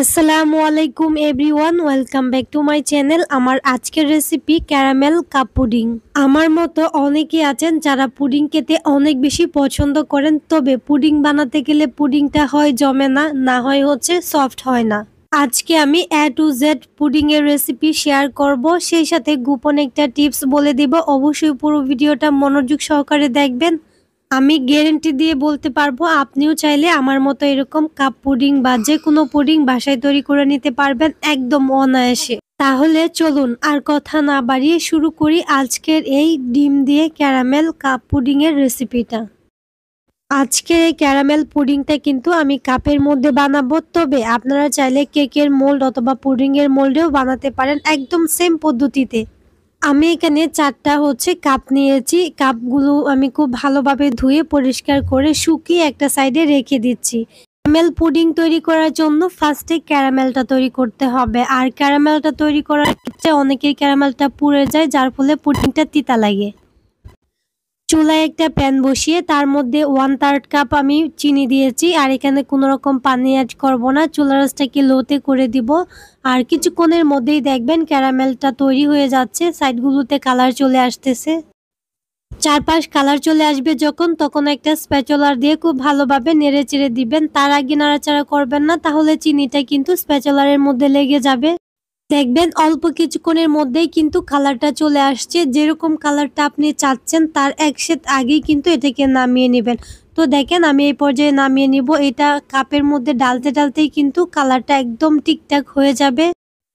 আসসালামু আলাইকুম everyone, welcome back to my channel. আমার আজকের রেসিপি ক্যারামেল কাপ পুডিং। আমার মতো অনেকেই আছেন যারা পুডিং খেতে অনেক বেশি পছন্দ করেন, তবে পুডিং বানাতে গেলে পুডিংটা হয় জমে না, না হয় হচ্ছে সফট হয় না। আজকে আমি A to Z পুডিং এর রেসিপি শেয়ার করব, সেই সাথে গোপন একটা টিপস বলে দিব। অবশ্যই পুরো ভিডিওটা মনোযোগ সহকারে দেখবেন। আমি গ্যারান্টি দিয়ে বলতে পারবো আপনিও চাইলে আমার মতো এরকম কাপ পুডিং বা যে কোনো পুডিং বাসায় তৈরি করে নিতে পারবেন একদম অনায়াসে। তাহলে চলুন আর কথা না বাড়িয়ে শুরু করি আজকের এই ডিম দিয়ে ক্যারামেল কাপ পুডিং এর রেসিপিটা। আজকের এই ক্যারামেল পুডিংটা কিন্তু আমি কাপের মধ্যে বানাবো, তবে আপনারা চাইলে কেকের মোল্ড অথবা পুডিং এর মোল্ডেও বানাতে পারেন একদম সেম পদ্ধতিতে। আমি এখানে 4টা কাপ নিয়েছি। কাপগুলো আমি খুব ভালোভাবে ধুয়ে পরিষ্কার করে শুকিয়ে একটা সাইডে রেখে দিচ্ছি। ক্যারামেল পুডিং তৈরি করার জন্য ফার্স্টে ক্যারামেলটা তৈরি করতে হবে, আর ক্যারামেলটা তৈরি করার ক্ষেত্রে অনেকের ক্যারামেলটা পুড়ে যায়, যার ফলে পুডিংটা তিতা লাগে। চুলায় একটা প্যান বসিয়ে তার মধ্যে 1/3 কাপ আমি চিনি দিয়েছি, আর এখানে কোনো রকম পানি অ্যাড করব না। চুলার আঁচটাকে লোতে করে দিব, আর কিছুক্ষণের মধ্যেই দেখবেন ক্যারামেলটা তৈরি হয়ে যাচ্ছে। সাইডগুলোতে কালার চলে আসতেছে। চারপাশ কালার চলে আসবে যখন, তখন একটা স্প্যাচুলার দিয়ে খুব ভালোভাবে নেড়ে চেড়ে দিবেন। তার আগে নাড়াচাড়া করবেন না, তাহলে চিনিটা কিন্তু স্প্যাচুলারের মধ্যে লেগে যাবে। দেখবেন অল্প কিছুক্ষণের মধ্যেই কিন্তু কালারটা চলে আসছে। যেরকম কালারটা আপনি চাচ্ছেন তার এক সেট আগেই কিন্তু এটাকে নামিয়ে নেবেন। তো দেখেন আমি এই পর্যায়ে নামিয়ে নিব। এটা কাপের মধ্যে ডালতে ডালতেই কিন্তু কালারটা একদম ঠিকঠাক হয়ে যাবে,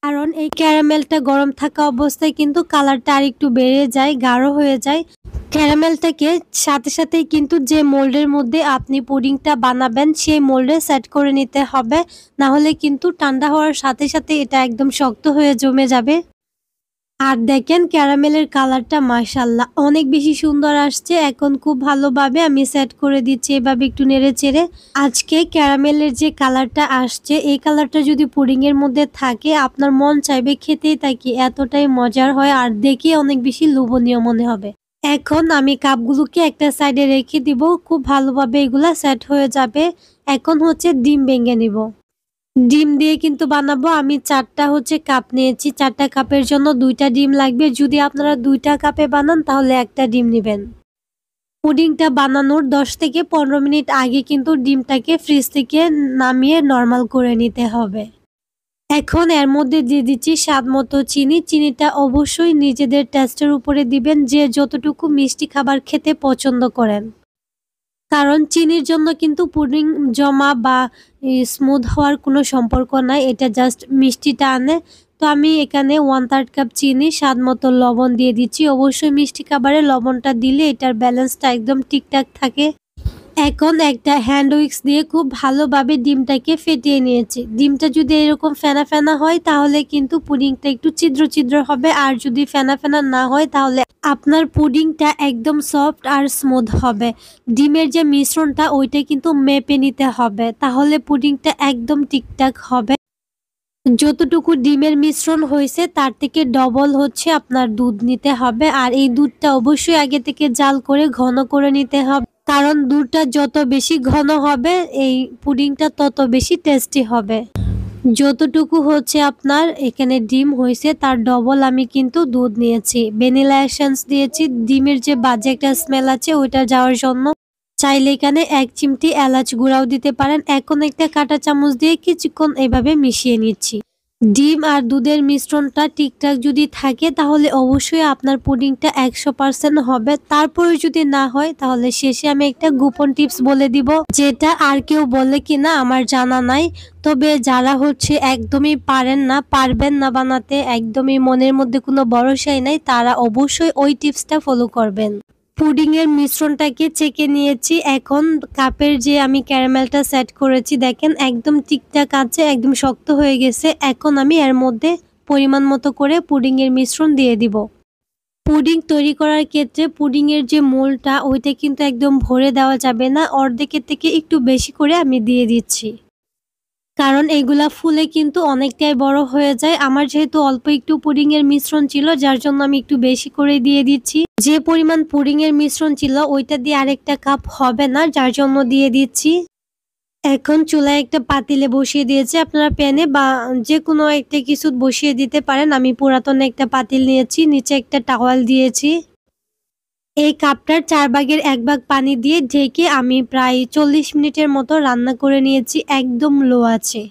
কারণ এই ক্যারামেলটা গরম থাকা অবস্থায় কিন্তু কালারটা আর একটু বেড়ে যায়, গাঢ় হয়ে যায়। ক্যারামেলটাকে সাথে সাথেই কিন্তু যে মোল্ডের মধ্যে আপনি পুডিংটা বানাবেন সেই মোল্ডে সেট করে নিতে হবে, না হলে কিন্তু ঠান্ডা হওয়ার সাথে সাথে এটা একদম শক্ত হয়ে জমে যাবে। আর দেখেন ক্যারামেলের কালারটা মাশাআল্লাহ অনেক বেশি সুন্দর আসছে। এখন খুব ভালোভাবে আমি সেট করে দিচ্ছি এভাবে একটু নেড়ে চেড়ে। আজকে ক্যারামেলের যে কালারটা আসছে এই কালারটা যদি পুডিং এর মধ্যে থাকে আপনার মন চাইবে খেতেই থাকি, এতটাই মজার হয় আর দেখে অনেক বেশি লোভনীয় মনে হবে। এখন আমি কাপগুলোকে একটা সাইডে রেখে দিব, খুব ভালোভাবে এগুলা সেট হয়ে যাবে। এখন ডিম ভেঙে নিব। ডিম দিয়ে কিন্তু বানাবো। আমি 4টা কাপ নিয়েছি। 4টা কাপের জন্য 2টা ডিম লাগবে। যদি আপনারা 2টা কাপে বানান তাহলে একটা ডিম নেবেন। পুডিংটা বানানোর 10 থেকে 15 মিনিট আগে কিন্তু ডিমটাকে ফ্রিজ থেকে নামিয়ে নরমাল করে নিতে হবে। এখন এর মধ্যে দিয়ে দিচ্ছি স্বাদ মতো চিনি। চিনিটা অবশ্যই নিজেদের টেস্টের উপরে দিবেন, যে যতটুকু মিষ্টি খাবার খেতে পছন্দ করেন। কারণ চিনির জন্য কিন্তু পুডিং জমা বা স্মুথ হওয়ার কোনো সম্পর্ক নাই, এটা জাস্ট মিষ্টিটা আনে। তো আমি এখানে 1/3 কাপ চিনি, স্বাদ মতো লবণ দিয়ে দিচ্ছি। অবশ্যই মিষ্টি খাবারে লবণটা দিলে এটার ব্যালেন্সটা একদম ঠিকঠাক থাকে। এখন একটা হ্যান্ড উইক্স দিয়ে খুব ভালোভাবে ডিমটাকে ফেটিয়ে নিয়েছি। ডিমটা যদি এরকম ফেনা ফেনা হয় তাহলে কিন্তু পুডিংটা একটু ছিদ্র ছিদ্র হবে, আর যদি ফেনা ফেনা না হয় তাহলে আপনার পুডিংটা একদম সফট আর স্মুথ হবে। ডিমের যে মিশ্রণটা ওইটা কিন্তু মেপে নিতে হবে, তাহলে পুডিংটা একদম ঠিকঠাক হবে। যতটুকু ডিমের মিশ্রণ হয়েছে তার থেকে ডবল আপনার দুধ নিতে হবে, আর এই দুধটা অবশ্যই আগে থেকে জাল করে ঘন করে নিতে হবে। কারণ দুধটা যত বেশি ঘন হবে এই পুডিংটা তত বেশি টেস্টি হবে। যতটুকু আপনার এখানে ডিম হয়েছে তার ডবল আমি কিন্তু দুধ নিয়েছি। ভ্যানিলা এসেন্স দিয়েছি, ডিমের যে বাজে একটা স্মেল আছে ওইটা যাওয়ার জন্য। চাইলে এখানে 1 চিমটি এলাচ গুঁড়াও দিতে পারেন। এখন একটা কাঁটা চামচ দিয়ে কিছুক্ষণ এভাবে মিশিয়ে নিচ্ছি। ডিম আর দুধের মিশ্রণটা ঠিকঠাক যদি থাকে তাহলে অবশ্যই আপনার পুডিংটা 100% হবে। তারপরে যদি না হয় তাহলে শেষে আমি একটা গোপন টিপস বলে দিব, যেটা আর কেউ বলে কিনা আমার জানা নাই। তবে যারা একদমই পারবেন না বানাতে, একদমই মনের মধ্যে কোনো ভরসাই নাই, তারা অবশ্যই ওই টিপসটা ফলো করবেন। পুডিং এর মিশ্রণটাকে চেকে নিয়েছি। এখন কাপের যে আমি ক্যারামেলটা সেট করেছি দেখেন একদম ঠিকঠাক আছে, একদম শক্ত হয়ে গেছে। এখন আমি এর মধ্যে পরিমাণ মতো করে পুডিং এর মিশ্রণ দিয়ে দিব। পুডিং তৈরি করার ক্ষেত্রে পুডিং এর যে মোলটা ওইটা কিন্তু একদম ভরে দেওয়া যাবে না, অর্ধেকের থেকে একটু বেশি করে আমি দিয়ে দিচ্ছি। কারণ এগুলা ফুলে কিন্তু অনেকটাই বড় হয়ে যায়। আমার যেহেতু অল্প একটু পুডিং এর মিশ্রণ ছিল যার জন্য আমি একটু বেশি করে দিয়ে দিচ্ছি। যে পরিমাণ পুডিং এর মিশ্রণ ছিল ওইটা দিয়ে আরেকটা কাপ হবে না, যার জন্য দিয়ে দিচ্ছি। এখন চুলায় একটা পাতিলে বসিয়ে দিয়েছি। আপনারা প্যানে বা যেকোনো একটা কিছু বসিয়ে দিতে পারেন। আমি পুরাতন একটা পাতিল নিয়েছি, নিচে একটা টাওয়াল দিয়েছি। এই কাপটার 4 ভাগের 1 ভাগ পানি দিয়ে ঢেকে আমি প্রায় 40 মিনিটের মতো রান্না করে নিয়েছি একদম লো আঁচে।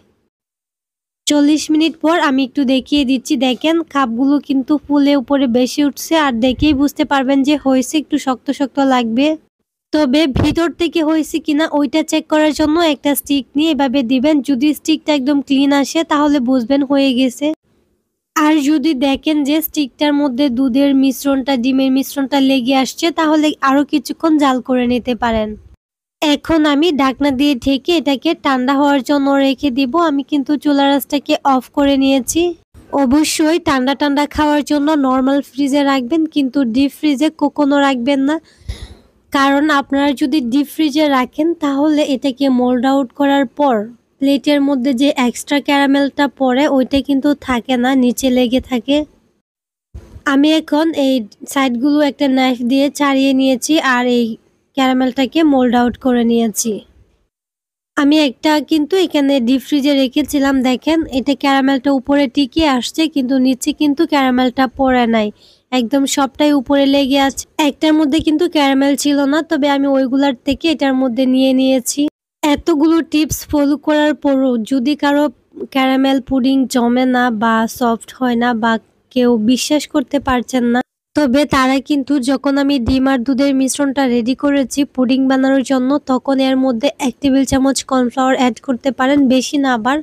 40 মিনিট পর আমি একটু দেখিয়ে দিচ্ছি। দেখেন কাপগুলো কিন্তু ফুলে উপরে বেশি উঠছে, আর দেখেই বুঝতে পারবেন যে হয়েছে, একটু শক্ত শক্ত লাগবে। তবে ভিতর থেকে হয়েছে কিনা ওইটা চেক করার জন্য একটা স্টিক নিয়ে এভাবে দিবেন। যদি স্টিকটা একদম ক্লিন আসে তাহলে বুঝবেন হয়ে গেছে। আর যদি দেখেন যে স্টিকটার মধ্যে দুধের মিশ্রণটা, ডিমের মিশ্রণটা লেগে আসছে, তাহলে আরো কিছুক্ষণ জাল করে নিতে পারেন। এখন আমি ঢাকনা দিয়ে ঢেকে এটাকে ঠান্ডা হওয়ার জন্য রেখে দিব। আমি কিন্তু চুলার আঁচটাকে অফ করে নিয়েছি। অবশ্যই ঠান্ডা ঠান্ডা খাওয়ার জন্য নর্মাল ফ্রিজে রাখবেন, কিন্তু ডিপ ফ্রিজে কখনো রাখবেন না। কারণ আপনারা যদি ডিপ ফ্রিজে রাখেন তাহলে এটাকে মোল্ড আউট করার পর প্লেটের মধ্যে যে এক্সট্রা ক্যারামেলটা পড়ে ওইটা কিন্তু থাকে না, নিচে লেগে থাকে। আমি এখন এই সাইডগুলো একটা নাইফ দিয়ে ছাড়িয়ে নিয়েছি আর এই ক্যারামেলটাকে মোল্ড আউট করে নিয়েছি। আমি একটা কিন্তু এখানে ডিপ ফ্রিজে রেখেছিলাম। দেখেন এটা ক্যারামেলটা উপরে টিকে আসছে, কিন্তু নিচে কিন্তু ক্যারামেলটা পড়ে নাই, একদম সবটাই উপরে লেগে আছে। একটার মধ্যে কিন্তু ক্যারামেল ছিল না, তবে আমি ওইগুলার থেকে এটার মধ্যে নিয়ে নিয়েছি। এতগুলো টিপস ফলো করার পরও যদি কারো ক্যারামেল পুডিং জমে না বা সফট হয় না বা কেউ বিশ্বাস করতে পারছেন না, তবে তারা কিন্তু যখন আমি ডিম আর দুধের মিশ্রণটা রেডি করেছি পুডিং বানানোর জন্য, তখন এর মধ্যে 1 টেবিল চামচ কর্নফ্লাওয়ার অ্যাড করতে পারেন, বেশি না আবার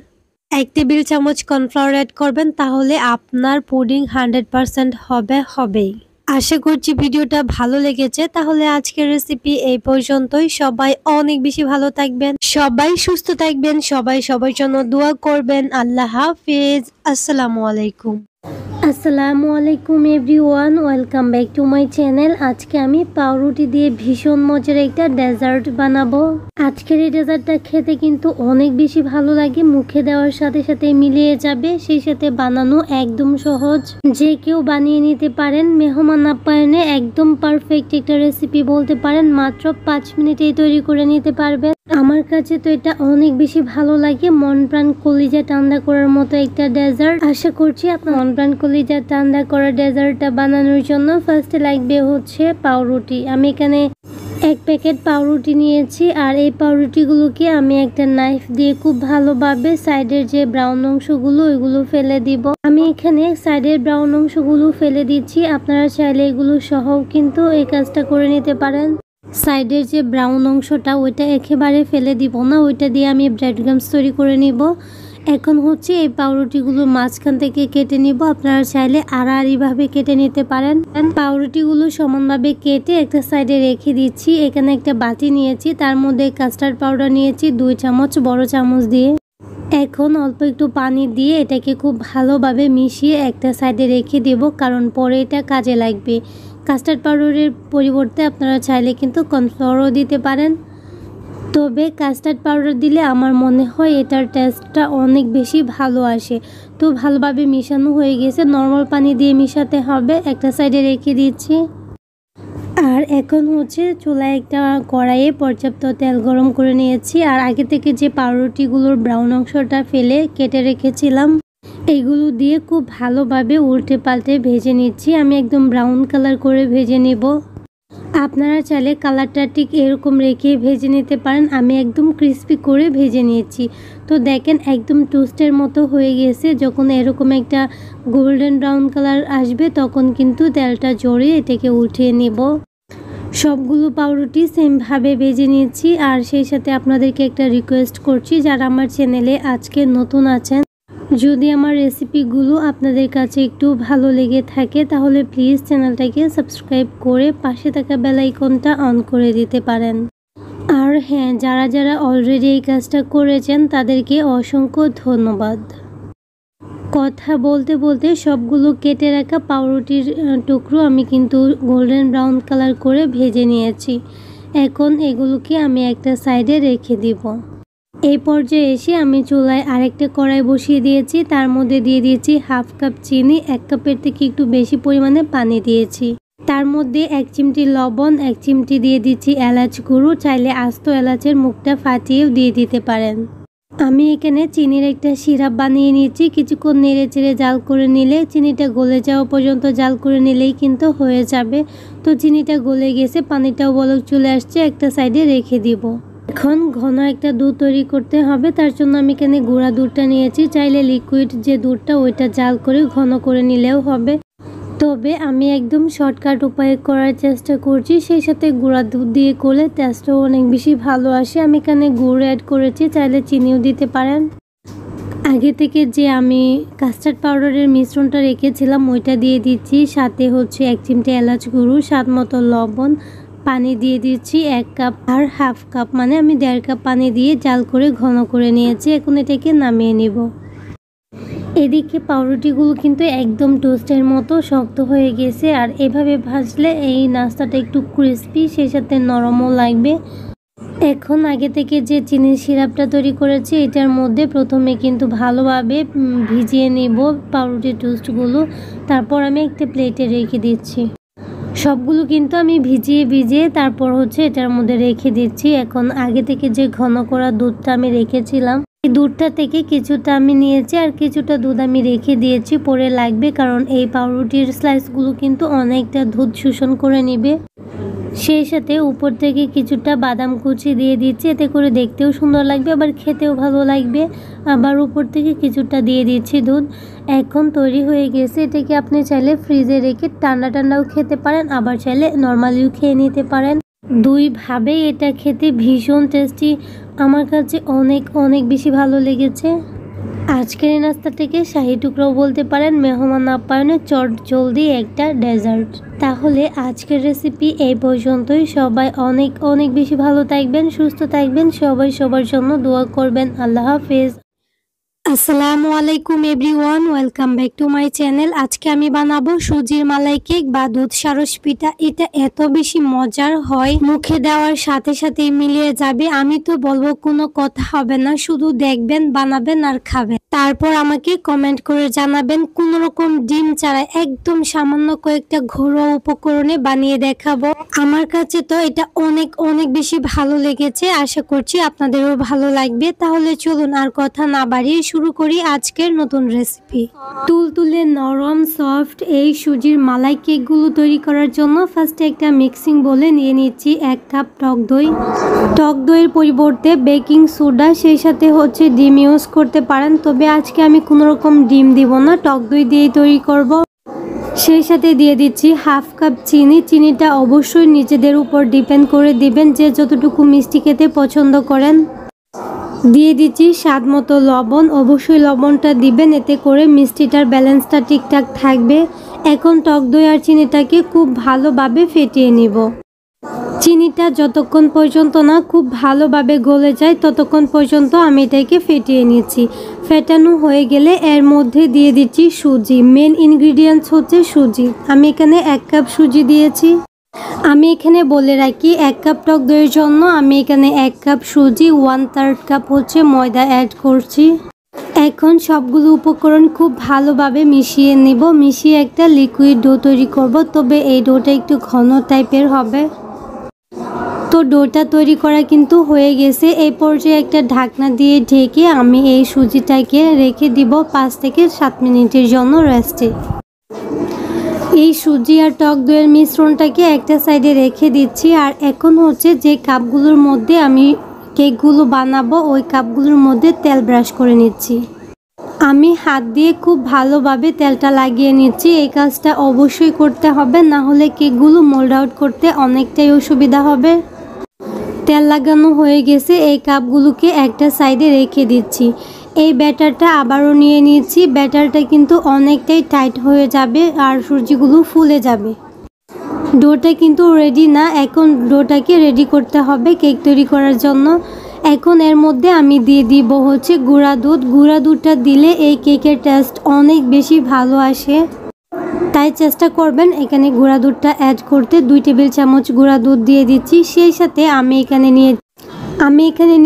1 টেবিল চামচ কর্নফ্লাওয়ার অ্যাড করবেন, তাহলে আপনার পুডিং 100% হবেই। আশা করছি ভিডিওটা ভালো লেগেছে। তাহলে আজকের রেসিপি এই পর্যন্তই। সবাই অনেক বেশি ভালো থাকবেন, সবাই সুস্থ থাকবেন, সবাই সবার জন্য দোয়া করবেন। আল্লাহ হাফেজ। আসসালামু আলাইকুম। আসসালামু আলাইকুম everyone, welcome back to my channel. আজকে আমি পাউরুটি দিয়ে ভীষণ মজার একটা ডেজার্ট বানাবো। আজকের এই ডেজার্টটা খেতে কিন্তু অনেক বেশি ভালো লাগে, মুখে দেওয়ার সাথে সাথে মিলিয়ে যাবে, সেই সাথে বানানো একদম সহজ, যে কেউ বানিয়ে নিতে পারেন। মেহমান আপ্যায়নে একদম পারফেক্ট একটা রেসিপি বলতে পারেন, মাত্র 5 মিনিটেই তৈরি করে নিতে পারবেন। আমার কাছে তো এটা অনেক বেশি ভালো লাগে, মন প্রাণ কলিজা ঠান্ডা করার মতো একটা ডেজার্ট। আশা করছি আপনার মন প্রাণ কলিজা ঠান্ডা করা ডেজার্টটা বানানোর জন্য ফার্স্টে লাগবে হচ্ছে পাউরুটি। আমি এখানে 1 প্যাকেট পাউরুটি নিয়েছি, আর এই পাউরুটিগুলোকে আমি একটা নাইফ দিয়ে খুব ভালোভাবে সাইডের যে ব্রাউন অংশগুলো ওইগুলো ফেলে দিব। আমি এখানে সাইডের ব্রাউন অংশগুলো ফেলে দিচ্ছি, আপনারা চাইলে এগুলো সহও কিন্তু এই কাজটা করে নিতে পারেন। সাইডের যে ব্রাউন অংশটা ওইটা একেবারে ফেলে দিব না, ওইটা দিয়ে আমি ব্রেড ক্রাম্বস তৈরি করে নিব। এখন হচ্ছে এই পাউরুটিগুলো মাঝখান থেকে কেটে নিব, আপনারা চাইলে আড়াআড়িভাবে কেটে নিতে পারেন। পাউরুটিগুলো সমানভাবে কেটে একটা সাইডে রেখে দিচ্ছি। এখানে একটা বাটি নিয়েছি, তার মধ্যে কাস্টার্ড পাউডার নিয়েছি 2 চামচ বড় চামচ দিয়ে। এখন অল্প একটু পানি দিয়ে এটাকে খুব ভালোভাবে মিশিয়ে একটা সাইডে রেখে দেব, কারণ পরে এটা কাজে লাগবে। কাস্টার্ড পাউডারের পরিবর্তে আপনারা চাইলে কিন্তু কর্নফ্লাওয়ারও দিতে পারেন, তবে কাস্টার্ড পাউডার দিলে আমার মনে হয় এটার টেস্টটা অনেক বেশি ভালো আসে। তো ভালোভাবে মিশানো হয়ে গেছে, নর্মাল পানি দিয়ে মিশাতে হবে। একটা সাইডে রেখে দিচ্ছি। আর এখন হচ্ছে চুলায় একটা কড়াইয়ে পর্যাপ্ত তেল গরম করে নিয়েছি, আর আগে থেকে যে পাউরুটিগুলোর ব্রাউন অংশটা ফেলে কেটে রেখেছিলাম এইগুলো দিয়ে খুব ভালোভাবে উল্টে পাল্টে ভেজে নিচ্ছি। আমি একদম ব্রাউন কালার করে ভেজে নেব। আপনারা চাইলে কালারটা ঠিক এরকম রেখে ভেজে নিতে পারেন। আমি একদম ক্রিস্পি করে ভেজে নিয়েছি। তো দেখেন একদম টোস্টের মতো হয়ে গেছে। যখন এরকম একটা গোল্ডেন ব্রাউন কালার আসবে তখন কিন্তু তেলটা জড়িয়ে এটাকে উঠিয়ে নেব। সবগুলো পাউরুটি সেমভাবে ভেজে নিয়েছি। আর সেই সাথে আপনাদেরকে একটা রিকোয়েস্ট করছি, যারা আমার চ্যানেলে আজকে নতুন আছেন, যদি আমার রেসিপিগুলো আপনাদের কাছে একটু ভালো লেগে থাকে তাহলে প্লিজ চ্যানেলটাকে সাবস্ক্রাইব করে পাশে থাকা বেল আইকনটা অন করে দিতে পারেন। আর হ্যাঁ, যারা যারা অলরেডি এই কাজটা করেছেন তাদেরকে অসংখ্য ধন্যবাদ। কথা বলতে বলতে সবগুলো কেটে রাখা পাউরুটির টুকরো আমি কিন্তু গোল্ডেন ব্রাউন কালার করে ভেজে নিয়েছি। এখন এগুলোকে আমি একটা সাইডে রেখে দিব। এই পর্যায়ে এসে আমি চুলায় আরেকটা কড়াই বসিয়ে দিয়েছি, তার মধ্যে দিয়ে দিয়েছি 1/2 কাপ চিনি, 1 কাপের থেকে একটু বেশি পরিমাণে পানি দিয়েছি। তার মধ্যে 1 চিমটি লবণ, 1 চিমটি দিয়ে দিচ্ছি এলাচ গুঁড়ো, চাইলে আস্ত এলাচের মুখটা ফাটিয়েও দিয়ে দিতে পারেন। আমি এখানে চিনির একটা সিরাপ বানিয়ে নিয়েছি। কিছুক্ষণ নেড়ে চেড়ে জাল করে নিলে, চিনিটা গলে যাওয়া পর্যন্ত জাল করে নিলেই কিন্তু হয়ে যাবে। তো চিনিটা গলে গেছে, পানিটাও বলক চলে আসছে, একটা সাইডে রেখে দিব। এখন ঘন একটা দুধ তৈরি করতে হবে, তার জন্য আমি এখানে গুঁড়া দুধটা নিয়েছি। চাইলে লিকুইড যে দুধটা ওইটা জাল করে ঘন করে নিলেও হবে, তবে আমি একদম শর্টকাট উপায়ে করার চেষ্টা করছি। সেই সাথে গুঁড়া দুধ দিয়ে করলে টেস্টও অনেক বেশি ভালো আসে। আমি এখানে গুড় অ্যাড করেছি, চাইলে চিনিও দিতে পারেন। আগে থেকে যে আমি কাস্টার্ড পাউডারের মিশ্রণটা রেখেছিলাম ওইটা দিয়ে দিচ্ছি, সাথে হচ্ছে 1 চিমটি এলাচ গুঁড়ো, স্বাদ মতো লবণ, পানি দিয়ে দিচ্ছি 1 কাপ আর হাফ কাপ, মানে আমি 1.5 কাপ পানি দিয়ে জাল করে ঘন করে নিয়েছি। এখন এটাকে নামিয়ে নিব। এদিকে পাউরুটিগুলো কিন্তু একদম টোস্টের মতো শক্ত হয়ে গেছে, আর এভাবে ভাজলে এই নাস্তাটা একটু ক্রিস্পি, সেই সাথে নরমও লাগবে। এখন আগে থেকে যে চিনির সিরাপটা তৈরি করেছি এটার মধ্যে প্রথমে কিন্তু ভালোভাবে ভিজিয়ে নেব পাউরুটি টোস্টগুলো, তারপর আমি একটা প্লেটে রেখে দিচ্ছি। সবগুলো কিন্তু আমি ভিজিয়ে তারপর হচ্ছে এটার মধ্যে রেখে দিচ্ছি। এখন আগে থেকে যে ঘন করা দুধটা আমি রেখেছিলাম, এই দুধটা থেকে কিছুটা আমি নিয়েছি আর কিছুটা দুধ আমি রেখে দিয়েছি, পরে লাগবে, কারণ এই পাউরুটির স্লাইসগুলো কিন্তু অনেকটা দুধ শোষণ করে নেবে। সেই সাথে উপর থেকে কিছুটা বাদাম কুচি দিয়ে দিচ্ছি, এতে করে দেখতেও সুন্দর লাগবে, আবার খেতেও ভালো লাগবে। আবার উপর থেকে কিছুটা দিয়ে দিচ্ছি দুধ। এখন তৈরি হয়ে গেছে। এটাকে আপনি চাইলে ফ্রিজে রেখে ঠান্ডাও খেতে পারেন, আবার চাইলে নর্মালিও খেয়ে নিতে পারেন। দুইভাবেই এটা খেতে ভীষণ টেস্টি। আমার কাছে অনেক বেশি ভালো লেগেছে। আজকের এই নাস্তাটাকে শাহী টুকরাও বলতে পারেন, মেহমান আপ্যায়নে চট জলদি একটা ডেজার্ট। তাহলে আজকের রেসিপি এই পর্যন্তই। সবাই অনেক বেশি ভালো থাকবেন, সুস্থ থাকবেন, সবাই সবার জন্য দোয়া করবেন। আল্লাহ হাফেজ। আসসালামু আলাইকুম everyone, welcome back to my channel. আজকে আমি বানাবো সুজির মালাই কেক বা দুধ সারস পিঠা। এটা এত বেশি মজার হয়, মুখে দেওয়ার সাথে সাথেই মিলিয়ে যাবে। আমি তো বলবো কোনো কথা হবে না, শুধু দেখবেন, বানাবেন আর খাবেন। তারপর আমাকে কমেন্ট করে জানাবেন। কোনো রকম ডিম ছাড়া একদম সামান্য কয়েকটা ঘরোয়া উপকরণে বানিয়ে দেখাবো। আমার কাছে তো এটা অনেক বেশি ভালো লেগেছে, আশা করছি আপনাদেরও ভালো লাগবে। তাহলে চলুন আর কথা না বাড়িয়ে শুরু করি আজকের নতুন রেসিপি। তুলতুলে নরম সফট এই সুজির মালাই কেকগুলো তৈরি করার জন্য ফার্স্টে একটা মিক্সিং বোলে নিয়ে নিচ্ছি 1 কাপ টক দই। টক দইয়ের পরিবর্তে বেকিং সোডা, সেই সাথে হচ্ছে ডিম ইউজ করতে পারেন, তবে আজকে আমি কোনো রকম ডিম দিব না, টক দই দিয়েই তৈরি করব। সেই সাথে দিয়ে দিচ্ছি হাফ কাপ চিনি। চিনিটা অবশ্যই নিজেদের উপর ডিপেন্ড করে দিবেন, যে যতটুকু মিষ্টি খেতে পছন্দ করেন। দিয়ে দিচ্ছি স্বাদ মতো লবণ, অবশ্যই লবণটা দিবেন, এতে করে মিষ্টিটার ব্যালেন্সটা ঠিকঠাক থাকবে। এখন টক দই আর চিনিটাকে খুব ভালোভাবে ফেটিয়ে নিব। চিনিটা যতক্ষণ পর্যন্ত না খুব ভালোভাবে গলে যায় ততক্ষণ পর্যন্ত আমি এটাকে ফেটিয়ে নিচ্ছি। ফেটানো হয়ে গেলে এর মধ্যে দিয়ে দিচ্ছি সুজি। মেন ইনগ্রিডিয়েন্টস হচ্ছে সুজি। আমি এখানে 1 কাপ সুজি দিয়েছি। আমি এখানে বলে রাখি 1 কাপ টক দইয়ের জন্য আমি এখানে 1 কাপ সুজি, 1/3 কাপ হচ্ছে ময়দা অ্যাড করছি। এখন সবগুলো উপকরণ খুব ভালোভাবে মিশিয়ে নেব। মিশিয়ে একটা লিকুইড ডো তৈরি করব, তবে এই ডোটা একটু ঘন টাইপের হবে। তো ডোটা তৈরি করা কিন্তু হয়ে গেছে। এই পর্যায়ে একটা ঢাকনা দিয়ে ঢেকে আমি এই সুজিটাকে রেখে দিব 5 থেকে 7 মিনিটের জন্য রেস্টে। এই সুজি আর টক দইয়ের মিশ্রণটাকে একটা সাইডে রেখে দিচ্ছি। আর এখন হচ্ছে যে কাপগুলোর মধ্যে আমি কেকগুলো বানাবো ওই কাপগুলোর মধ্যে তেল ব্রাশ করে নিচ্ছি। আমি হাত দিয়ে খুব ভালোভাবে তেলটা লাগিয়ে নিচ্ছি। এই কাজটা অবশ্যই করতে হবে, না হলে কেকগুলো মোল্ড আউট করতে অনেকটাই অসুবিধা হবে। তেল লাগানো হয়ে গেছে, এই কাপগুলোকে একটা সাইডে রেখে দিচ্ছি। এই ব্যাটারটা আবারও নিয়ে নিচ্ছি। ব্যাটারটা কিন্তু অনেকটাই টাইট হয়ে যাবে আর সুজিগুলো ফুলে যাবে। ডোটা কিন্তু রেডি না, এখন ডোটাকে রেডি করতে হবে কেক তৈরি করার জন্য। এখন এর মধ্যে আমি দিয়ে দিব হচ্ছে গুঁড়া দুধ। গুঁড়া দুধটা দিলে এই কেকের টেস্ট অনেক বেশি ভালো আসে, তাই চেষ্টা করবেন এখানে গুঁড়া দুধটা অ্যাড করতে। 2 টেবিল চামচ গুঁড়া দুধ দিয়ে দিচ্ছি। সেই সাথে আমি এখানে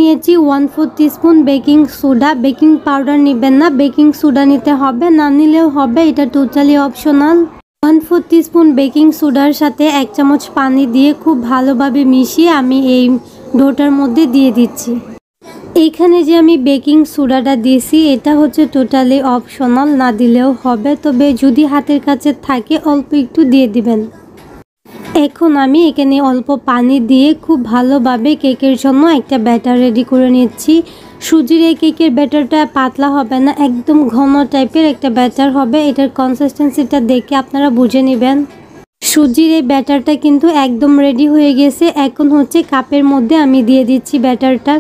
নিয়েছি 1/4 teaspoon baking soda. Baking powder নেবেন না, বেকিং সোডা নিতে হবে, না নিলেও হবে, এটা টোটালি অপশনাল। 1/4 টিস্পুন বেকিং সোডার সাথে 1 চামচ পানি দিয়ে খুব ভালোভাবে মিশিয়ে আমি এই ডোটার মধ্যে দিয়ে দিচ্ছি। এইখানে যে আমি বেকিং সোডাটা দিয়েছি এটা হচ্ছে টোটালি অপশনাল, না দিলেও হবে, তবে যদি হাতের কাছে থাকে অল্প একটু দিয়ে দিবেন। এখন আমি এখানে অল্প পানি দিয়ে খুব ভালোভাবে কেকের জন্য একটা ব্যাটার রেডি করে নিচ্ছি। সুজির এই কেকের ব্যাটারটা পাতলা হবে না, একদম ঘন টাইপের একটা ব্যাটার হবে। এটার কনসিস্টেন্সিটা দেখে আপনারা বুঝে নেবেন। সুজির এই ব্যাটারটা কিন্তু একদম রেডি হয়ে গেছে। এখন হচ্ছে কাপের মধ্যে আমি দিয়ে দিচ্ছি ব্যাটারটা।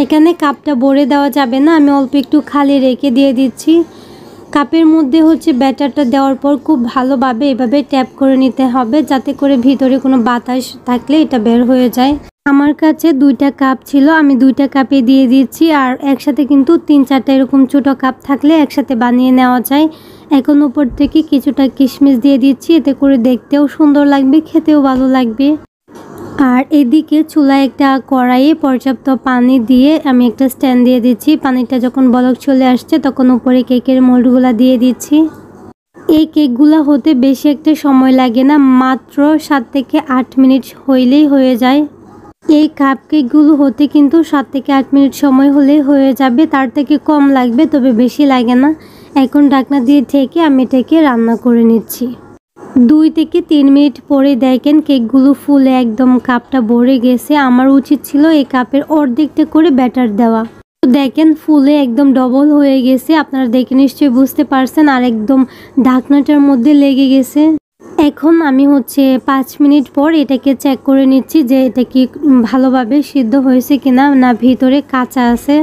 এখানে কাপটা ভরে দেওয়া যাবে না, আমি অল্প একটু খালি রেখে দিয়ে দিচ্ছি। কাপের মধ্যে হচ্ছে ব্যাটারটা দেওয়ার পর খুব ভালোভাবে এভাবে ট্যাপ করে নিতে হবে, যাতে করে ভিতরে কোনো বাতাস থাকলে এটা বের হয়ে যায়। আমার কাছে 2টা কাপ ছিল, আমি 2টা কাপে দিয়ে দিচ্ছি। আর একসাথে কিন্তু 3-4টা এরকম ছোটো কাপ থাকলে একসাথে বানিয়ে নেওয়া যায়। এখন উপর থেকে কিছুটা কিশমিশ দিয়ে দিচ্ছি, এতে করে দেখতেও সুন্দর লাগবে, খেতেও ভালো লাগবে। আর এদিকে চুলায় একটা কড়াইয়ে পর্যাপ্ত পানি দিয়ে আমি একটা স্ট্যান্ড দিয়ে দিচ্ছি। পানিটা যখন বলক চলে আসছে তখন উপরে কেকের মোল্ডগুলা দিয়ে দিচ্ছি। এই কেকগুলা হতে বেশি একটা সময় লাগে না, মাত্র 7 থেকে 8 মিনিট হইলেই হয়ে যায়। এই কাপ কেকগুলো হতে কিন্তু 7 থেকে 8 মিনিট সময় হলেই হয়ে যাবে, তার থেকে কম লাগবে, তবে বেশি লাগে না। এখন ঢাকনা দিয়ে ঢেকে আমি এটাকে রান্না করে নিচ্ছি। 2 থেকে 3 মিনিট পরে দেখেন কেকগুলো ফুলে একদম কাপটা ভরে গেছে। আমার উচিত ছিল এই কাপের অর্ধেকটা করে ব্যাটার দেওয়া। দেখেন ফুলে একদম ডবল হয়ে গেছে, আপনারা দেখে নিশ্চয়ই বুঝতে পারছেন। আর একদম ঢাকনাটার মধ্যে লেগে গেছে। এখন আমি হচ্ছে 5 মিনিট পর এটাকে চেক করে নিচ্ছি যে এটা কি ভালোভাবে সিদ্ধ হয়েছে কিনা, না ভিতরে কাঁচা আছে।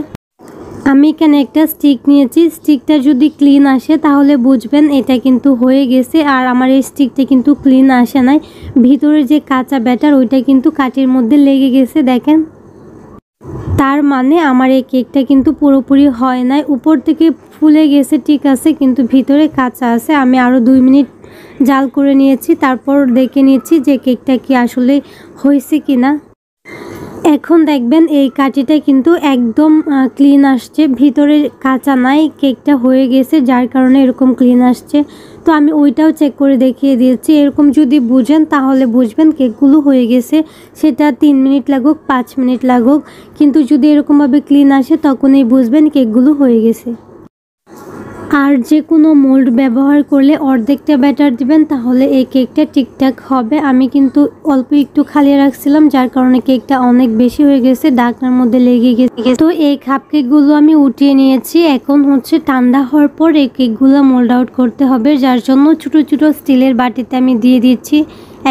আমি এখানে একটা স্টিক নিয়েছি, স্টিকটা যদি ক্লিন আসে তাহলে বুঝবেন এটা কিন্তু হয়ে গেছে। আর আমার এই স্টিকটা কিন্তু ক্লিন আসে নাই, ভিতরে যে কাঁচা ব্যাটার ওইটা কিন্তু কাঠির মধ্যে লেগে গেছে দেখেন। তার মানে আমার এই কেকটা কিন্তু পুরোপুরি হয় নাই, উপর থেকে ফুলে গেছে ঠিক আছে, কিন্তু ভিতরে কাঁচা আছে। আমি আরও 2 মিনিট জাল করে নিয়েছি, তারপর দেখে নিচ্ছি যে কেকটা কি আসলে হয়েছে কিনা। এখন দেখবেন এই কাঠিটা কিন্তু একদম ক্লিন আসছে, ভিতরে কাঁচা নাই, কেকটা হয়ে গেছে, যার কারণে এরকম ক্লিন আসছে। তো আমি ওইটাও চেক করে দেখিয়ে দিয়েছি। এরকম যদি বুঝেন তাহলে বুঝবেন কেকগুলো হয়ে গেছে, সেটা 3 মিনিট লাগুক 5 মিনিট লাগুক, কিন্তু যদি এরকমভাবে ক্লিন আসে তখনই বুঝবেন কেকগুলো হয়ে গেছে। আর যে কোনো মোল্ড ব্যবহার করলে অর্ধেকটা ব্যাটার দিবেন, তাহলে এই কেকটা ঠিকঠাক হবে। আমি কিন্তু অল্প একটু খালি রাখছিলাম, যার কারণে কেকটা অনেক বেশি হয়ে গেছে, ঢাকনার মধ্যে লেগে গেছে। তো এই কাপ কেকগুলো আমি উঠিয়ে নিয়েছি। এখন হচ্ছে ঠান্ডা হওয়ার পর এই কেকগুলো মোল্ড আউট করতে হবে, যার জন্য ছোটো ছোটো স্টিলের বাটিতে আমি দিয়ে দিচ্ছি।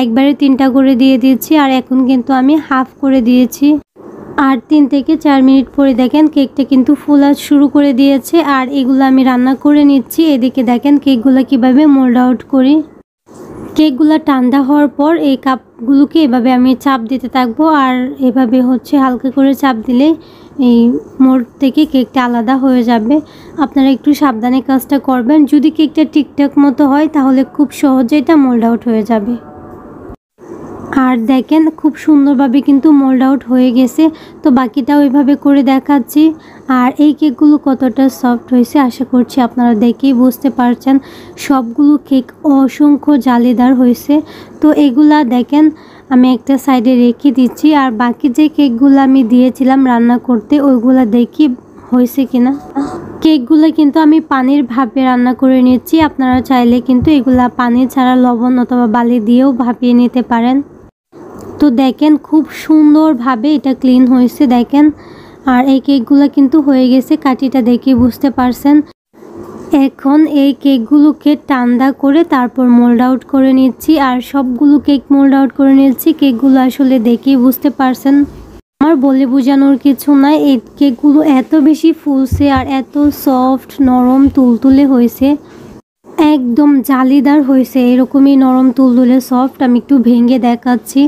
একবারে 3টা করে দিয়ে দিচ্ছি, আর এখন কিন্তু আমি হাফ করে দিয়েছি। আর 3 থেকে 4 মিনিট পরে দেখেন কেকটা কিন্তু ফোলা শুরু করে দিয়েছে। আর এগুলো আমি রান্না করে নিচ্ছি। এদিকে দেখেন কেকগুলো কিভাবে মোল্ড আউট করি। কেকগুলো ঠান্ডা হওয়ার পর এই কাপগুলোকে এভাবে আমি চাপ দিতে থাকবো, আর এভাবে হচ্ছে হালকা করে চাপ দিলে এই মোল্ড থেকে কেকটা আলাদা হয়ে যাবে। আপনারা একটু সাবধানে কাজটা করবেন। যদি কেকটা ঠিকঠাক মতো হয় তাহলে খুব সহজে এটা মোল্ড আউট হয়ে যাবে। আর দেখেন খুব সুন্দরভাবে কিন্তু মোল্ড আউট হয়ে গেছে। তো বাকিটাও এভাবে করে দেখাচ্ছি। আর এই কেকগুলো কতটা সফট হয়েছে আশা করছি আপনারা দেখেই বুঝতে পারছেন। সবগুলো কেক অসংখ্য জালিদার হয়েছে। তো এগুলা দেখেন আমি একটা সাইডে রেখে দিচ্ছি। আর বাকি যে কেকগুলো আমি দিয়েছিলাম রান্না করতে ওইগুলা দেখি হয়েছে কিনা। কেকগুলো কিন্তু আমি পানির ভাপে রান্না করে নিচ্ছি। আপনারা চাইলে কিন্তু এগুলা পানি ছাড়া লবণ অথবা বালি দিয়েও ভাপিয়ে নিতে পারেন। তো দেখেন খুব সুন্দরভাবে এটা ক্লিন হয়েছে দেখেন। আর এই কেকগুলো কিন্তু হয়ে গেছে, কাঠিটা দেখে বুঝতে পারছেন। এখন এই কেকগুলোকে ঠান্ডা করে তারপর মোল্ড আউট করে নিচ্ছি। আর সবগুলো কেক মোল্ড আউট করে নিচ্ছি। কেকগুলো আসলে দেখেই বুঝতে পারছেন, আমার বলে বোঝানোর কিছু নাই। এই কেকগুলো এত বেশি ফুলছে আর এত সফট নরম তুলতুলে হয়েছে, একদম জালিদার হয়েছে, এরকমই নরম তুলতুলে সফট। আমি একটু ভেঙে দেখাচ্ছি।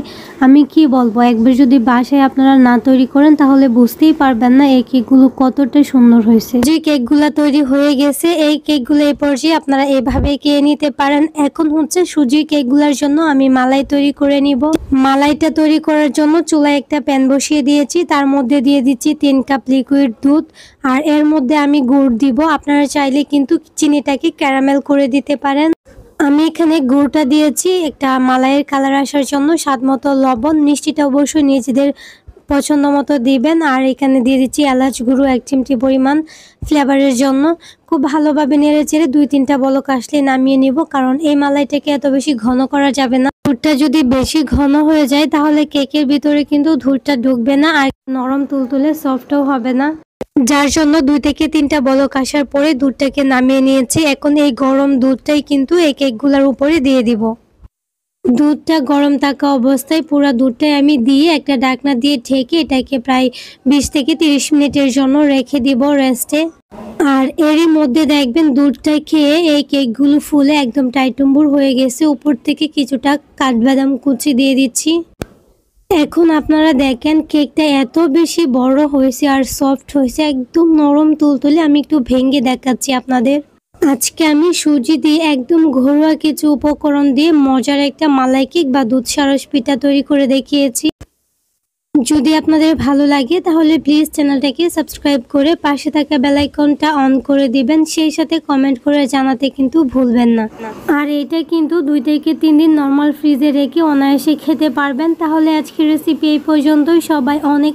আমি কি বলবো, একবার যদি বাসায় আপনারা না তৈরি করেন তাহলে বুঝতেই পারবেন না এই কেকগুলো কতটা সুন্দর হয়েছে। যে কেকগুলো তৈরি হয়ে গেছে এই কেকগুলো এই পর্যায়ে আপনারা এভাবে খেয়ে নিতে পারেন। এখন হচ্ছে সুজির কেকগুলোর জন্য আমি মালাই তৈরি করে নিব। মালাইটা তৈরি করার জন্য চুলায় একটা প্যান বসিয়ে দিয়েছি, তার মধ্যে দিয়ে দিচ্ছি 3 কাপ লিকুইড দুধ। আর এর মধ্যে আমি গুড় দিব। আপনারা চাইলে কিন্তু চিনিটাকে ক্যারামেল করে দিতে পারেন। আমি এখানে গুড়টা দিয়েছি একটা মালাইয়ের কালার আসার জন্য, স্বাদ মতো লবণ, মিষ্টিটা অবশ্যই নিজেদের পছন্দ মতো দিবেন। আর এখানে দিয়ে দিচ্ছি এলাচ গুঁড়ো 1 চিমটি পরিমাণ ফ্লেভারের জন্য। খুব ভালোভাবে নেড়েচেড়ে 2-3টা বলক আসলে নামিয়ে নিব, কারণ এই মালাইটাকে এত বেশি ঘন করা যাবে না। দুধটা যদি বেশি ঘন হয়ে যায় তাহলে কেকের ভিতরে কিন্তু দুধটা ঢুকবে না আর নরম তুলতুলে সফটও হবে না। যার জন্য 2-3টা বলক আসার পরে দুধটাকে নামিয়ে নিয়েছি। এখন এই গরম দুধটাই কিন্তু এই কেকগুলোর উপরে দিয়ে দিব। দুধটা গরম থাকা অবস্থায় পুরো দুধটাই আমি দিয়ে একটা ঢাকনা দিয়ে ঢেকে এটাকে প্রায় 20-30 মিনিটের জন্য রেখে দিব রেস্টে। আর এরই মধ্যে দেখবেন দুধটা খেয়ে এই কেকগুলো ফুলে একদম টাইটুম্বুর হয়ে গেছে। উপর থেকে কিছুটা কাঠবাদাম কুচি দিয়ে দিচ্ছি। এখন আপনারা দেখেন কেকটা এত বেশি বড় হয়েছে আর সফট হয়েছে, একদম নরম তুলতুলে। আমি একটু ভেঙে দেখাচ্ছি আপনাদের। আজকে আমি সুজি দিয়ে একদম ঘরোয়া কিছু উপকরণ দিয়ে মজার একটা মালাই কেক বা দুধ সারস পিঠা তৈরি করে দেখিয়েছি। যদি আপনাদের ভালো লাগে তাহলে প্লিজ চ্যানেলটাকে সাবস্ক্রাইব করে পাশে থাকা বেল আইকনটা অন করে দিবেন, সেই সাথে কমেন্ট করে জানাতে কিন্তু ভুলবেন না। আর এটা কিন্তু 2 থেকে 3 দিন নর্মাল ফ্রিজে রেখে অনায়াসে খেতে পারবেন। তাহলে আজকের রেসিপি এই পর্যন্তই। সবাই অনেক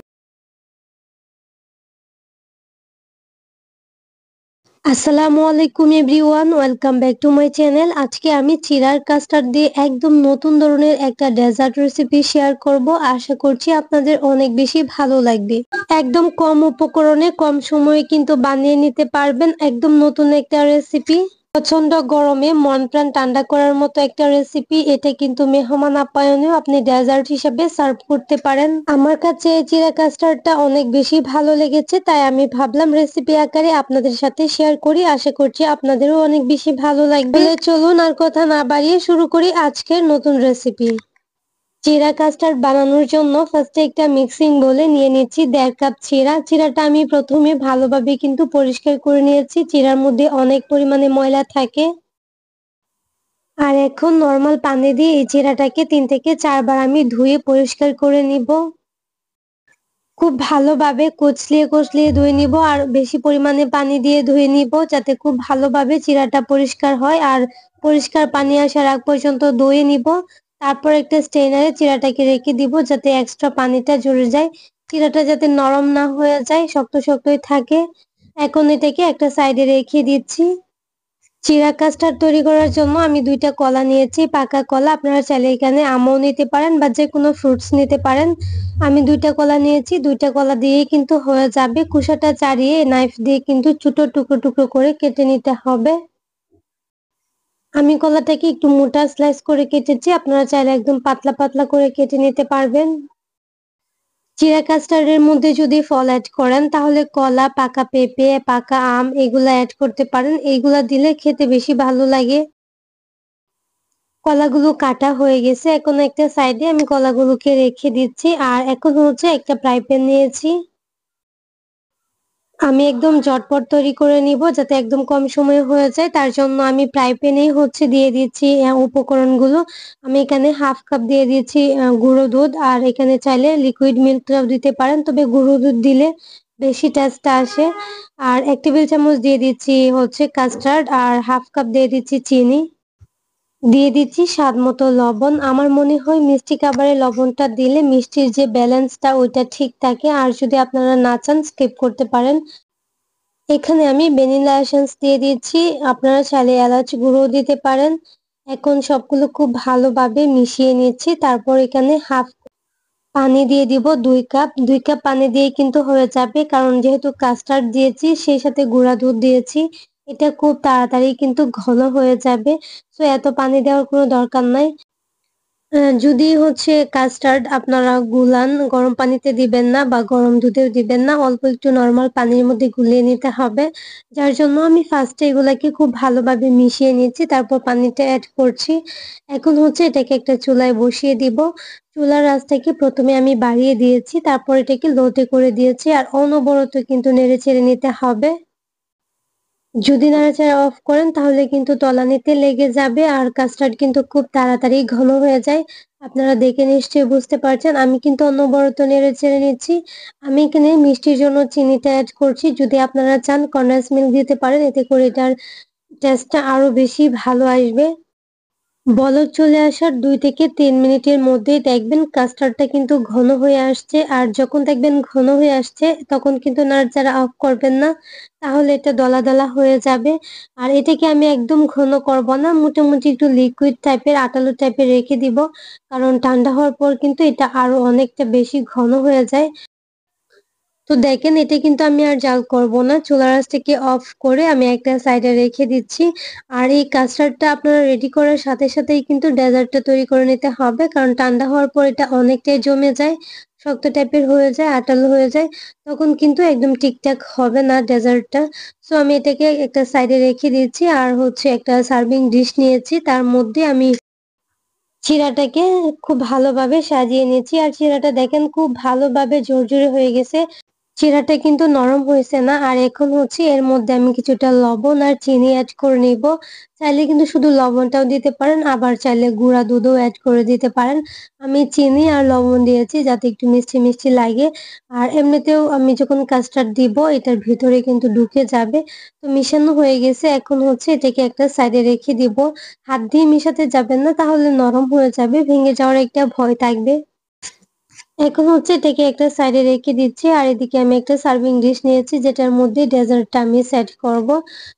আসসালামু আলাইকুম everyone, welcome back to my channel. আজকে আমি চিড়ার কাস্টার্ড দিয়ে একদম নতুন ধরনের একটা ডেজার্ট রেসিপি শেয়ার করব। আশা করছি আপনাদের অনেক বেশি ভালো লাগবে। একদম কম উপকরণে কম সময়ে কিন্তু বানিয়ে নিতে পারবেন একদম নতুন একটা রেসিপি। প্রচন্ড গরমে মন প্রাণ ঠান্ডা করার মতো একটা রেসিপি। এটা কিন্তু মেহমান আপ্যায়নেও আপনি ডেজার্ট হিসেবে সার্ভ করতে পারেন। আমার কাছে এই চিড়া কাস্টার্ডটা অনেক বেশি ভালো লেগেছে, তাই আমি ভাবলাম রেসিপি আকারে আপনাদের সাথে শেয়ার করি। আশা করছি আপনাদেরও অনেক বেশি ভালো লাগবে। চলুন আর কথা না বাড়িয়ে শুরু করি আজকের নতুন রেসিপি। চিড়া কাস্টার্ড বানানোর জন্য ফার্স্টে একটা মিক্সিং বোলে নিয়ে নিচ্ছি 1.5 কাপ চিড়া। চিড়াটা আমি প্রথমে ভালোভাবে কিন্তু পরিষ্কার করে নিয়েছি। চিড়ার মধ্যে অনেক পরিমাণে ময়লা থাকে। আর এখন নর্মাল পানি দিয়ে এই চিড়াটাকে 3 থেকে 4 বার আমি ধুয়ে পরিষ্কার করে নিব। খুব ভালোভাবে কচলিয়ে কচলিয়ে ধুয়ে নিব আর বেশি পরিমাণে পানি দিয়ে ধুয়ে নিব, যাতে খুব ভালোভাবে চিড়াটা পরিষ্কার হয়। আর পরিষ্কার পানি আসার আগ পর্যন্ত ধুয়ে নিব। তারপর একটা স্ট্রেনারে চিড়াটাকে রেখে দিব যাতে এক্সট্রা পানিটা ঝরে যায়। চিড়াটা যাতে নরম না হয়ে যায়, শক্ত শক্তই থাকে। এখন এটাকে একটা সাইডে রেখে দিচ্ছি। চিড়া কাস্টার্ড তৈরি করার জন্য আমি 2টা কলা নিয়েছি, পাকা কলা। আপনারা চাইলে এখানে আমও নিতে পারেন বা যে কোনো ফ্রুটস নিতে পারেন। আমি 2টা কলা নিয়েছি, 2টা কলা দিয়েই কিন্তু হয়ে যাবে। খোসাটা ছাড়িয়ে নাইফ দিয়ে কিন্তু ছোট টুকরো টুকরো করে কেটে নিতে হবে। আমি কলাটাকে একটু মোটা স্লাইস করে কেটেছি, আপনারা চাইলে একদম পাতলা পাতলা করে কেটে নিতে পারবেন। চিড়া কাস্টার্ডের মধ্যে যদি ফল অ্যাড করেন তাহলে কলা, পাকা পেঁপে, পাকা আম এগুলা অ্যাড করতে পারেন। এইগুলা দিলে খেতে বেশি ভালো লাগে। কলাগুলো কাটা হয়ে গেছে। এখন একটা সাইডে আমি কলাগুলোকে রেখে দিচ্ছি। আর এখন হচ্ছে একটা ফ্রাই প্যান নিয়েছি। আমি একদম ঝটপট তৈরি করে নিব যাতে একদম কম সময়ে হয়ে যায়, তার জন্য আমি ফ্রাই প্যানেই হচ্ছে দিয়ে দিচ্ছি উপকরণগুলো। আমি এখানে 1/2 কাপ দিয়ে দিয়েছি গুঁড়ো দুধ। আর এখানে চাইলে লিকুইড মিল্কটাও দিতে পারেন, তবে গুঁড়ো দুধ দিলে বেশি টেস্টটা আসে। আর 1 টেবিল চামচ দিয়ে দিচ্ছি হচ্ছে কাস্টার্ড। আর 1/2 কাপ দিয়ে দিচ্ছি চিনি। দিয়ে দিচ্ছি স্বাদ মতো লবণ। আমার মনে হয় মিষ্টি খাবারে লবণটা দিলে মিষ্টির যে ব্যালেন্সটা ওইটা ঠিক থাকে। আর যদি আপনারা না চান স্কিপ করতে পারেন। এখানে আমি ভ্যানিলা এসেন্স দিয়ে দিচ্ছি, আপনারা চাইলে এলাচ গুঁড়ো দিতে পারেন। এখন সবগুলো খুব ভালোভাবে মিশিয়ে নিচ্ছি। তারপর এখানে হাফ পানি দিয়ে দিব 2 কাপ। 2 কাপ পানি দিয়ে কিন্তু হয়ে যাবে, কারণ যেহেতু কাস্টার্ড দিয়েছি সেই সাথে গুঁড়া দুধ দিয়েছি। এটা খুব তাড়াতাড়ি কিন্তু ঘন হয়ে যাবে, সো এত পানি দেওয়ার কোনো দরকার নাই। যদি হচ্ছে কাস্টার্ড আপনারা গুলান, গরম পানিতে দিবেন না বা গরম দুধেও দিবেন না, অল্প একটু নর্মাল পানির মধ্যে গুলিয়ে নিতে হবে। যার জন্য আমি ফার্স্টে এগুলাকে খুব ভালোভাবে মিশিয়ে নিচ্ছি, তারপর পানিটা অ্যাড করছি। এখন হচ্ছে এটাকে একটা চুলায় বসিয়ে দিব। চুলার আঁচটাকে প্রথমে আমি বাড়িয়ে দিয়েছি, তারপর এটাকে লোতে করে দিয়েছি। আর অনবরত কিন্তু নেড়ে চেড়ে নিতে হবে। যদি নাড়াচাড়া অফ করেন তাহলে কিন্তু তলানিতে লেগে যাবে আর কাস্টার্ড কিন্তু খুব তাড়াতাড়ি ঘন হয়ে যায়। আপনারা দেখে নিশ্চয়ই বুঝতে পারছেন। আমি কিন্তু অনবরত নেড়ে ছেড়ে নিচ্ছি। আমি এখানে মিষ্টির জন্য চিনিটা অ্যাড করছি। যদি আপনারা চান কনডেন্স মিল্ক দিতে পারেন, এতে করে এটার টেস্টটা আরো বেশি ভালো আসবে। বলক চলে আসার ২ থেকে ৩ মিনিটের মধ্যেই দেখবেন কাস্টার্ডটা কিন্তু ঘন হয়ে আসছে। আর যখন দেখবেন ঘন হয়ে আসছে তখন কিন্তু নাড়াচাড়া অফ করবেন না। তাহলে এটা দলা, দলা হয়ে যাবে। আর এটাকে আমি একদম ঘন করব না। মোটামুটি একটু লিকুইড টাইপের আটালো টাইপের রেখে দিব। কারণ ঠান্ডা হওয়ার পর কিন্তু এটা আরো অনেকটা বেশি ঘন হয়ে যায়। তো দেখেন এটা কিন্তু আমি আর জাল করব না। চুলার আঁচটাকে অফ করে আমি একটা সাইডে রেখে দিচ্ছি। আর এই কাস্টার্ডটা আপনারা রেডি করার সাথে সাথেই কিন্তু ডেজার্টটা তৈরি করে নিতে হবে। কারণ ঠান্ডা হওয়ার পর এটা অনেকটাই জমে যায়, শক্ত টাইপের হয়ে যায়, আঠালো হয়ে যায়। তখন কিন্তু একদম ঠিকঠাক হবে না ডেজার্টটা। সো আমি এটাকে একটা সাইডে রেখে দিচ্ছি। আর হচ্ছে একটা সার্ভিং ডিশ নিয়েছি। তার মধ্যে আমি চিড়াটাকে খুব ভালোভাবে সাজিয়ে নিয়েছি। আর চিড়াটা দেখেন খুব ভালোভাবে ঝরঝরে হয়ে গেছে। চিড়াটা কিন্তু নরম হয়েছে না। আর এখন হচ্ছে এর মধ্যে আমি কিছুটা লবণ আর চিনি অ্যাড করে নিব। চাইলে কিন্তু শুধু লবণটাও দিতে পারেন, আবার চাইলে গুঁড়া দুধও অ্যাড করে দিতে পারেন। আমি চিনি আর লবণ দিয়েছি যাতে একটু মিষ্টি মিষ্টি লাগে। আর এমনিতেও আমি যখন কাস্টার্ড দিব এটার ভিতরে কিন্তু ঢুকে যাবে। তো মিশানো হয়ে গেছে। এখন হচ্ছে এটাকে একটা সাইডে রেখে দিব। হাত দিয়ে মিশাতে যাবেন না, তাহলে নরম হয়ে যাবে, ভেঙে যাওয়ার একটা ভয় থাকবে। এখন হচ্ছে এটাকে একটা সাইডে রেখে দিচ্ছি। আর এদিকে আমি একটা সার্ভিং ডিশ নিয়েছি যেটার মধ্যে ডেজার্টটা আমি সেট করব।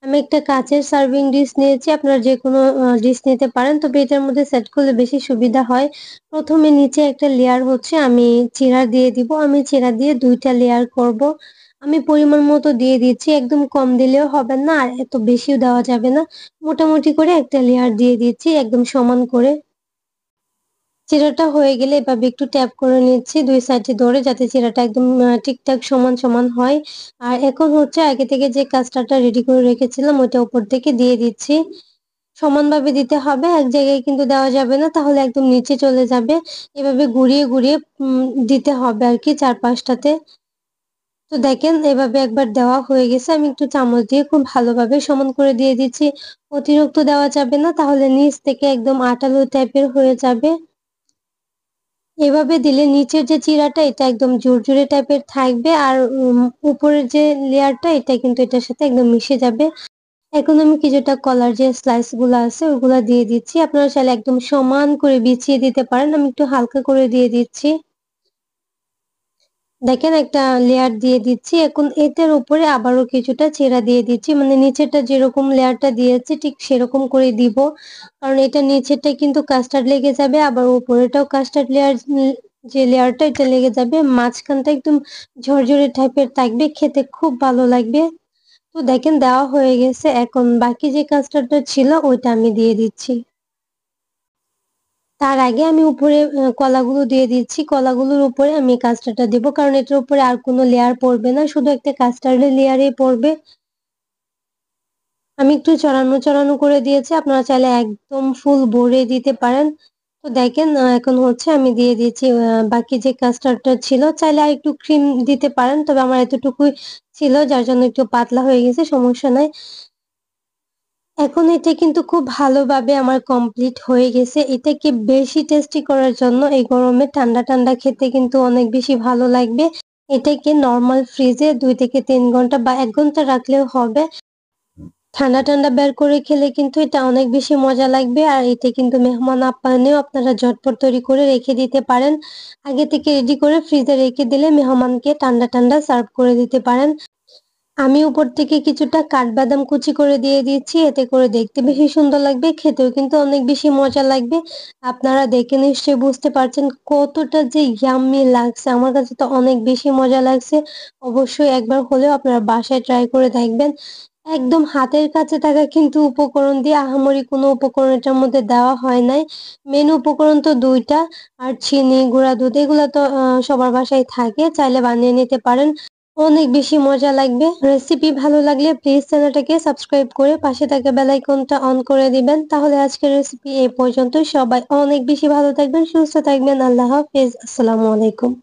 আমি একটা কাঁচের সার্ভিং ডিশ নিয়েছি। আপনারা যেকোনো ডিশ নিতে পারেন, তবে এটার মধ্যে সেট করলে বেশি সুবিধা হয়। প্রথমে নিচে একটা লেয়ার হচ্ছে আমি চিড়া দিয়ে দিব। আমি চিড়া দিয়ে ২ টা লেয়ার করব। আমি পরিমাণ মতো দিয়ে দিচ্ছি। একদম কম দিলেও হবে না, আর এত বেশিও দেওয়া যাবে না। মোটামুটি করে একটা লেয়ার দিয়ে দিচ্ছি একদম সমান করে। চিড়াটা হয়ে গেলে এভাবে একটু ট্যাপ করে নিচ্ছি ২ সাইডে ধরে, যাতে চিড়াটা একদম ঠিকঠাক সমান সমান হয়। আর এখন হচ্ছে আগে থেকে যে কাস্টার্ডটা রেডি করে রেখেছিলাম ওইটা উপর থেকে দিয়ে দিচ্ছি। সমানভাবে দিতে হবে, এক জায়গায় কিন্তু দেওয়া যাবে না, তাহলে একদম নিচে চলে যাবে। এভাবে ঘুরিয়ে ঘুরিয়ে দিতে হবে আরকি চারপাশটাতে। তো দেখেন এভাবে একবার দেওয়া হয়ে গেছে। আমি একটু চামচ দিয়ে খুব ভালোভাবে সমান করে দিয়ে দিচ্ছি। অতিরিক্ত দেওয়া যাবে না, তাহলে নিচ থেকে একদম আঠালো টাইপের হয়ে যাবে। এভাবে দিলে নিচের যে চিড়াটা এটা একদম ঝুরঝুরে টাইপের থাকবে। আর উপরের যে লেয়ারটা এটা কিন্তু এটার সাথে একদম মিশে যাবে। এখন আমি কিছুটা কলার যে স্লাইস গুলা আছে ওগুলা দিয়ে দিচ্ছি। আপনারা চাইলে একদম সমান করে বিছিয়ে দিতে পারেন। আমি একটু হালকা করে দিয়ে দিচ্ছি। দেখেন একটা লেয়ার দিয়ে দিচ্ছি। এখন এটার উপরে আবারও কিছুটা ছেড়া দিয়ে দিচ্ছি। মানে নিচেরটা যেরকম লেয়ারটা দিয়েছি ঠিক সেরকম করে দিব। কারণ এটা নিচেরটা কিন্তু কাস্টার্ড লেগে যাবে, আবার উপরেটাও কাস্টার্ড লেয়ার যে লেয়ারটা এটা লেগে যাবে। মাঝখানটা একদম ঝরঝরে টাইপের থাকবে, খেতে খুব ভালো লাগবে। তো দেখেন দেওয়া হয়ে গেছে। এখন বাকি যে কাস্টার্ডটা ছিল ওইটা আমি দিয়ে দিচ্ছি। তার আগে আমি উপরে কলাগুলো দিয়ে দিচ্ছি। কলাগুলোর উপরে আমি কাস্টার্ডটা দেব। কারণ এটার উপরে আর কোনো লেয়ার পড়বে না। শুধু একটা কাস্টার্ডের লেয়ারই পড়বে। আমি একটু চড়ানো চড়ানো করে দিয়েছি। আপনারা চাইলে একদম ফুল ভরে দিতে পারেন। তো দেখেন এখন হচ্ছে আমি দিয়ে দিয়েছি বাকি যে কাস্টার্ডটা ছিল। চাইলে আরেকটু ক্রিম দিতে পারেন। তবে আমার এতটুকুই ছিল যার জন্য একটু পাতলা হয়ে গেছে, সমস্যা নাই। এখন এটা কিন্তু খুব ভালোভাবে আমার কমপ্লিট হয়ে গেছে। এটাকে বেশি টেস্টি করার জন্য এই গরমে ঠান্ডা ঠান্ডা খেতে কিন্তু অনেক বেশি ভালো লাগবে। এটাকে নরমাল ফ্রিজে ২ থেকে ৩ ঘন্টা বা ১ ঘন্টা রাখলেও হবে। ঠান্ডা ঠান্ডা বের করে খেলে কিন্তু এটা অনেক বেশি মজা লাগবে। আর এটা কিন্তু মেহমান আপ্যায়নেও আপনারা ঝটপট তৈরি করে রেখে দিতে পারেন। আগে থেকে রেডি করে ফ্রিজে রেখে দিলে মেহমানকে ঠান্ডা ঠান্ডা সার্ভ করে দিতে পারেন। আমি উপর থেকে কিছুটা কাঠবাদাম কুচি করে দিয়ে দিচ্ছি। এতে করে দেখতে বেশি সুন্দর লাগবে, খেতেও কিন্তু অনেক বেশি মজা লাগবে। আপনারা দেখে নিশ্চয়ই বুঝতে পারছেন কতটা যে ইয়াম্মি লাগছে। আমার কাছে তো অনেক বেশি মজা লাগছে। অবশ্যই একবার হলেও আপনারা বাসায় ট্রাই করে দেখবেন। একদম হাতের কাছে থাকা কিন্তু উপকরণ দিয়ে আহামরি কোনো উপকরণ এটার মধ্যে দেওয়া হয় নাই। মেইন উপকরণ তো ২ টা। আর চিনি, গুঁড়া দুধ এগুলা তো সবার বাসায় থাকে। চাইলে বানিয়ে নিতে পারেন। অনেক বেশি মজা লাগবে। রেসিপি ভালো লাগলে প্লিজ চ্যানেলটাকে সাবস্ক্রাইব করে পাশে থাকা বেল আইকনটা অন করে দিবেন। তাহলে আজকের রেসিপি এই পর্যন্তই। সবাই অনেক বেশি ভালো থাকবেন, সুস্থ থাকবেন। আল্লাহ হাফেজ। আসসালামু আলাইকুম।